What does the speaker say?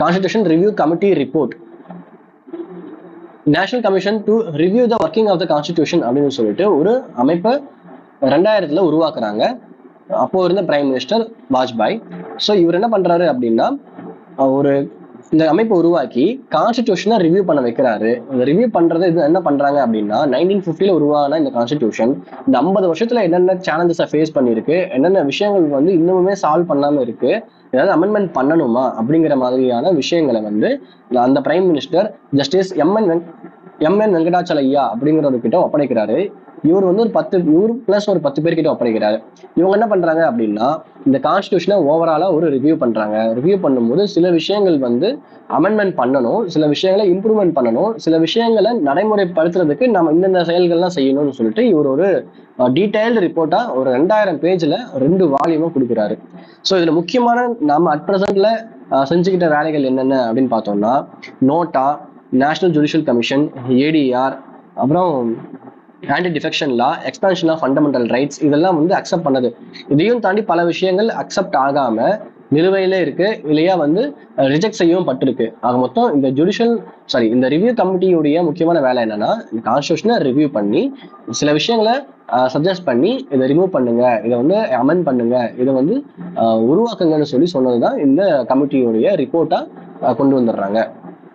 Constitution review committee report, national commission to review the working of the constitution அப்படின்னு சொல்லிட்டு ஒரு அமைப்பை 2000 உருவாக்குறாங்க. அப்போ இருந்த பிரைம் மினிஸ்டர் வாஜ்பாய். ஸோ இவர் என்ன பண்றாரு அப்படின்னா, ஒரு இந்த அமைப்பை உருவாக்கி கான்ஸ்டிடியூஷனை ரிவ்யூ பண்ண வைக்கிறாரு. இந்த ரிவ்யூ பண்றது இது என்ன பண்றாங்க அப்படின்னா, 1950 உருவான இந்த கான்ஸ்டிடியூஷன் இந்த 50 வருஷத்துல என்னென்ன சேலஞ்சஸை ஃபேஸ் பண்ணிருக்கு, என்னென்ன விஷயங்கள் வந்து இன்னுமே சால்வ் பண்ணாம இருக்கு, ஏதாவது அமெண்ட்மெண்ட் பண்ணணுமா அப்படிங்கிற மாதிரியான விஷயங்களை வந்து அந்த பிரைம் மினிஸ்டர் ஜஸ்டிஸ் எம்.என். வெங்கடாச்சலையா அப்படிங்கிறவர்கிட்ட ஒப்படைக்கிறாரு. இவர் வந்து இவர் பிளஸ் ஒரு 10 பேர்கிட்ட ஒப்படைக்கிறாரு. இவங்க என்ன பண்றாங்க அப்படின்னா, இந்த கான்ஸ்டிடியூஷனை ஓவராலா ஒரு ரிவ்யூ பண்றாங்க. ரிவ்யூ பண்ணும்போது சில விஷயங்கள் வந்து அமெண்ட்மெண்ட் பண்ணணும், சில விஷயங்களை இம்ப்ரூவ்மெண்ட் பண்ணணும், சில விஷயங்களை நடைமுறைப்படுத்துறதுக்கு நம்ம இந்தந்த செயல்கள்லாம் செய்யணும்னு சொல்லிட்டு இவர் ஒரு டீடைல்டு ரிப்போர்ட்டா ஒரு 2000 பேஜ்ல 2 வால்யூமா கொடுக்குறாரு. ஸோ இதுல முக்கியமான நாம அட் பிரசன்ட்ல செஞ்சுக்கிட்ட வேலைகள் என்னென்ன அப்படின்னு பார்த்தோம்னா, NOTA, national judicial commission, ADR, அப்புறம் anti defection law, expansion of fundamental rights, இதெல்லாம் வந்து அக்செப்ட் பண்ணது. இதையும் தாண்டி பல விஷயங்கள் அக்செப்ட் ஆகாம நிலுவையில இருக்கு, இல்லையா வந்து ரிஜெக்ட் செய்யவும் பட்டிருக்கு. ஆக மொத்தம் இந்த ரிவ்யூ கமிட்டியுடைய முக்கியமான வேலை என்னன்னா, இந்த கான்ஸ்டிடியூஷனை ரிவ்யூ பண்ணி சில விஷயங்களை சஜஸ்ட் பண்ணி இதை ரிமூவ் பண்ணுங்க, இதை வந்து அமெண்ட் பண்ணுங்க, இதை வந்து உருவாக்குங்கன்னு சொல்லி சொன்னதுதான் இந்த கமிட்டியுடைய ரிப்போர்ட்டா கொண்டு வந்துடுறாங்க.